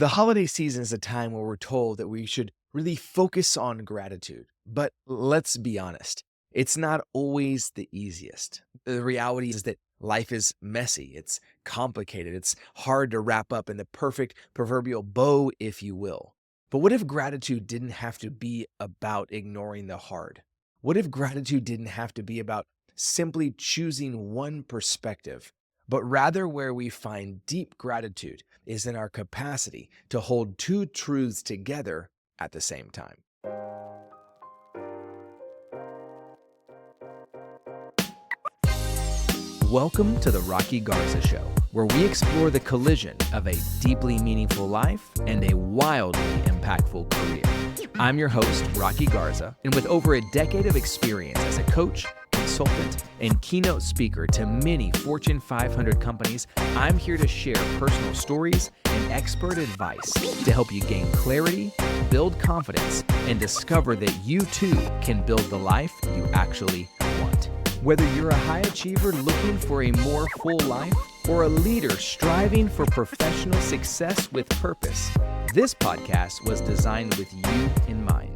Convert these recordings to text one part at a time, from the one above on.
The holiday season is a time where we're told that we should really focus on gratitude. But let's be honest, it's not always the easiest. The reality is that life is messy, it's complicated, it's hard to wrap up in the perfect proverbial bow, if you will. But what if gratitude didn't have to be about ignoring the hard? What if gratitude didn't have to be about simply choosing one perspective, but rather where we find deep gratitude is in our capacity to hold two truths together at the same time? Welcome to the Rocky Garza Show, where we explore the collision of a deeply meaningful life and a wildly impactful career. I'm your host, Rocky Garza, and with over a decade of experience as a coach, consultant, and keynote speaker to many Fortune 500 companies, I'm here to share personal stories and expert advice to help you gain clarity, build confidence, and discover that you too can build the life you actually want. Whether you're a high achiever looking for a more full life or a leader striving for professional success with purpose, this podcast was designed with you in mind.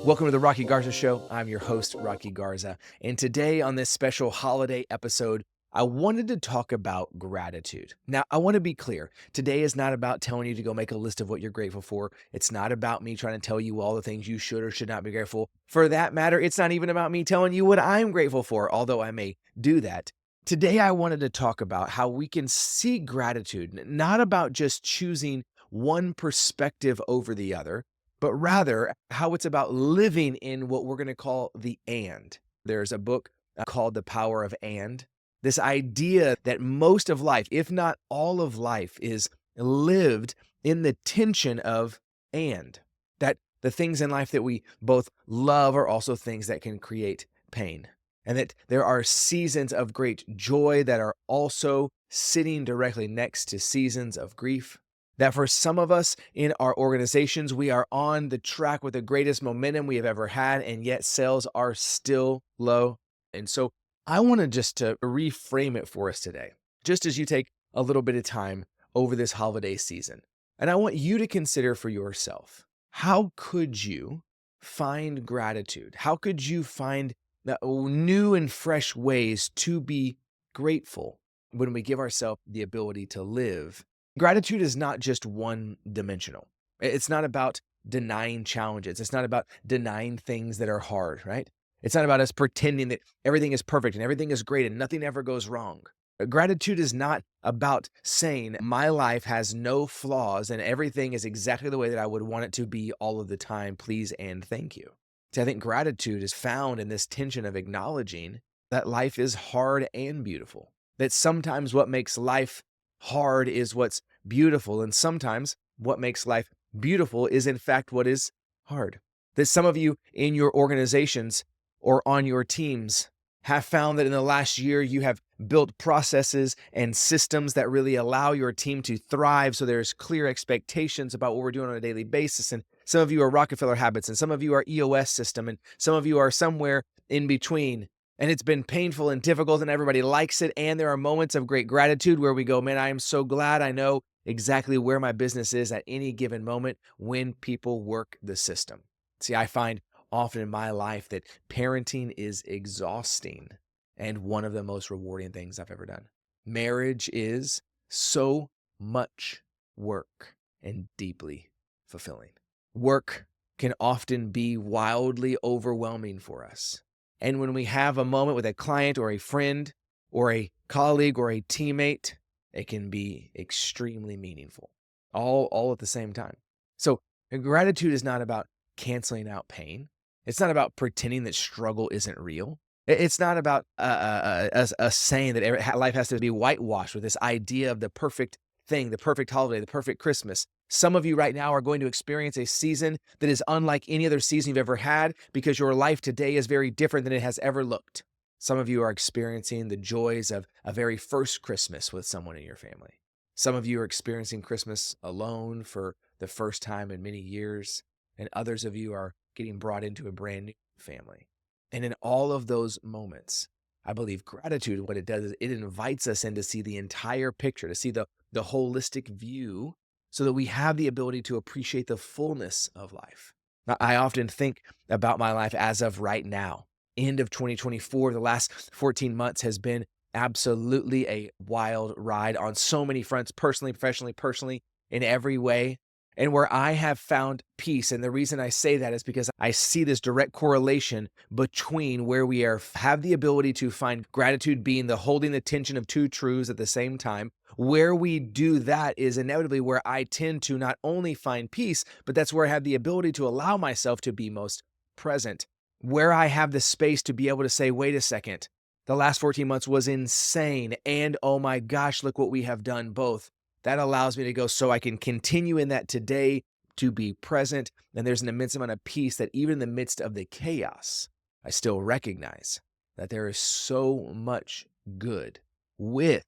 Welcome to the Rocky Garza Show. I'm your host, Rocky Garza. And today on this special holiday episode, I wanted to talk about gratitude. Now, I want to be clear. Today is not about telling you to go make a list of what you're grateful for. It's not about me trying to tell you all the things you should or should not be grateful. For that matter, it's not even about me telling you what I'm grateful for, although I may do that. Today, I wanted to talk about how we can see gratitude, not about just choosing one perspective over the other, but rather how it's about living in what we're going to call the and. There's a book called The Power of And. This idea that most of life, if not all of life, is lived in the tension of and. That the things in life that we both love are also things that can create pain. And that there are seasons of great joy that are also sitting directly next to seasons of grief. That for some of us in our organizations, we are on the track with the greatest momentum we have ever had, and yet sales are still low. And so I want to reframe it for us today, just as you take a little bit of time over this holiday season. And I want you to consider for yourself, how could you find gratitude? How could you find new and fresh ways to be grateful when we give ourselves the ability to live? Gratitude is not just one-dimensional. It's not about denying challenges. It's not about denying things that are hard, right? It's not about us pretending that everything is perfect and everything is great and nothing ever goes wrong. Gratitude is not about saying my life has no flaws and everything is exactly the way that I would want it to be all of the time, please and thank you. See, I think gratitude is found in this tension of acknowledging that life is hard and beautiful. That sometimes what makes life hard is what's beautiful, and sometimes what makes life beautiful is in fact what is hard. That some of you in your organizations or on your teams have found that in the last year you have built processes and systems that really allow your team to thrive. So there's clear expectations about what we're doing on a daily basis. And some of you are Rockefeller habits, and some of you are EOS system, and some of you are somewhere in between. And it's been painful and difficult, and everybody likes it. And there are moments of great gratitude where we go, man, I am so glad I know exactly where my business is at any given moment when people work the system. See, I find often in my life that parenting is exhausting and one of the most rewarding things I've ever done. Marriage is so much work and deeply fulfilling. Work can often be wildly overwhelming for us. And when we have a moment with a client or a friend or a colleague or a teammate, it can be extremely meaningful, all at the same time. So gratitude is not about canceling out pain. It's not about pretending that struggle isn't real. It's not about us saying that life has to be whitewashed with this idea of the perfect thing, the perfect holiday, the perfect Christmas. Some of you right now are going to experience a season that is unlike any other season you've ever had because your life today is very different than it has ever looked. Some of you are experiencing the joys of a very first Christmas with someone in your family. Some of you are experiencing Christmas alone for the first time in many years, and others of you are getting brought into a brand new family. And in all of those moments, I believe gratitude, what it does is it invites us in to see the entire picture, to see the holistic view so that we have the ability to appreciate the fullness of life. Now, I often think about my life as of right now. End of 2024, the last 14 months has been absolutely a wild ride on so many fronts, personally, professionally, personally, in every way. And where I have found peace. And the reason I say that is because I see this direct correlation between where we have the ability to find gratitude being the holding the tension of two truths at the same time. Where we do that is inevitably where I tend to not only find peace, but that's where I have the ability to allow myself to be most present. Where I have the space to be able to say, wait a second, the last 14 months was insane. And oh my gosh, look what we have done both. That allows me to go so I can continue in that today to be present. And there's an immense amount of peace that even in the midst of the chaos, I still recognize that there is so much good with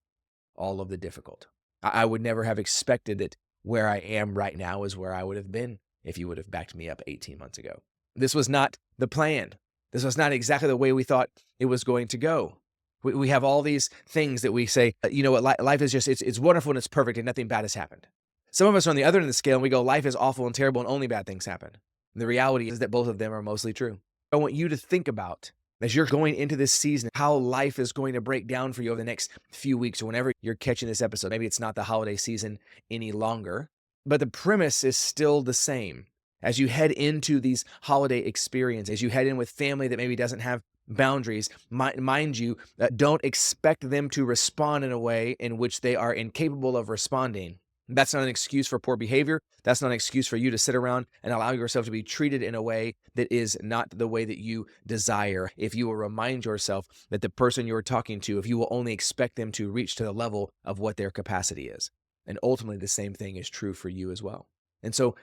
all of the difficult. I would never have expected that where I am right now is where I would have been if you would have backed me up 18 months ago. This was not the plan. This was not exactly the way we thought it was going to go. We have all these things that we say, you know what, life is just, it's wonderful and it's perfect and nothing bad has happened. Some of us are on the other end of the scale and we go, life is awful and terrible and only bad things happen. And the reality is that both of them are mostly true. I want you to think about, as you're going into this season, how life is going to break down for you over the next few weeks or whenever you're catching this episode. Maybe it's not the holiday season any longer, but the premise is still the same. As you head into these holiday experiences, as you head in with family that maybe doesn't have boundaries, mind you, don't expect them to respond in a way in which they are incapable of responding. That's not an excuse for poor behavior. That's not an excuse for you to sit around and allow yourself to be treated in a way that is not the way that you desire. If you will remind yourself that the person you're talking to, if you will only expect them to reach to the level of what their capacity is. And ultimately, the same thing is true for you as well. And so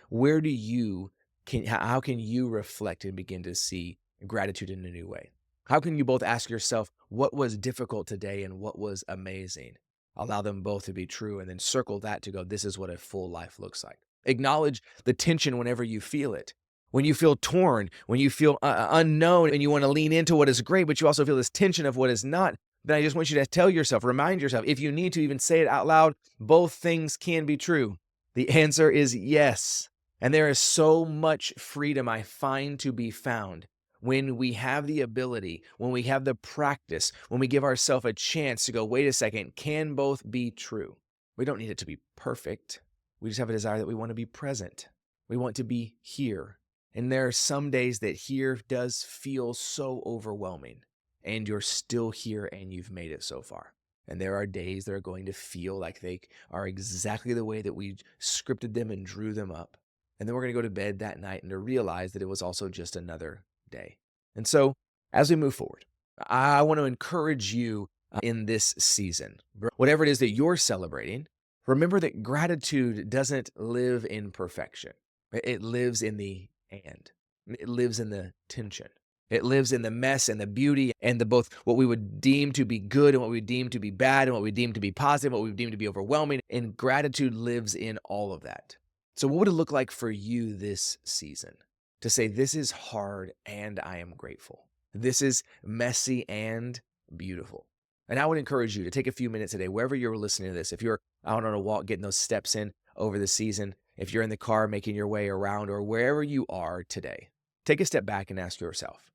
how can you reflect and begin to see gratitude in a new way? How can you both ask yourself what was difficult today and what was amazing? Allow them both to be true and then circle that to go, this is what a full life looks like. Acknowledge the tension whenever you feel it. When you feel torn, when you feel unknown and you want to lean into what is great, but you also feel this tension of what is not, then I just want you to tell yourself, remind yourself, if you need to even say it out loud, both things can be true. The answer is yes. And there is so much freedom I find to be found when we have the ability, when we have the practice, when we give ourselves a chance to go, wait a second, can both be true? We don't need it to be perfect. We just have a desire that we want to be present. We want to be here. And there are some days that here does feel so overwhelming, and you're still here and you've made it so far. And there are days that are going to feel like they are exactly the way that we scripted them and drew them up. And then we're going to go to bed that night and to realize that it was also just another day. And so as we move forward, I want to encourage you in this season, whatever it is that you're celebrating, remember that gratitude doesn't live in perfection. It lives in the and. It lives in the tension. It lives in the mess and the beauty and the both what we would deem to be good and what we deem to be bad and what we deem to be positive, what we deem to be overwhelming. And gratitude lives in all of that. So what would it look like for you this season to say, this is hard and I am grateful. This is messy and beautiful. And I would encourage you to take a few minutes today, wherever you're listening to this, if you're out on a walk, getting those steps in over the season, if you're in the car, making your way around, or wherever you are today, take a step back and ask yourself,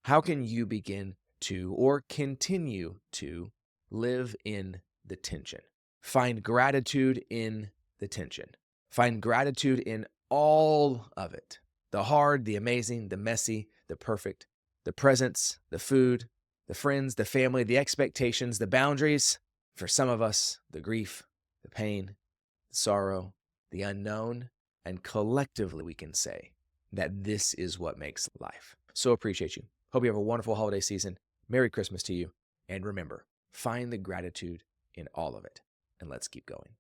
how can you begin to or continue to live in the tension? Find gratitude in the tension. Find gratitude in all of it. The hard, the amazing, the messy, the perfect, the presents, the food, the friends, the family, the expectations, the boundaries. For some of us, the grief, the pain, the sorrow, the unknown, and collectively we can say that this is what makes life. So appreciate you. Hope you have a wonderful holiday season. Merry Christmas to you. And remember, find the gratitude in all of it. And let's keep going.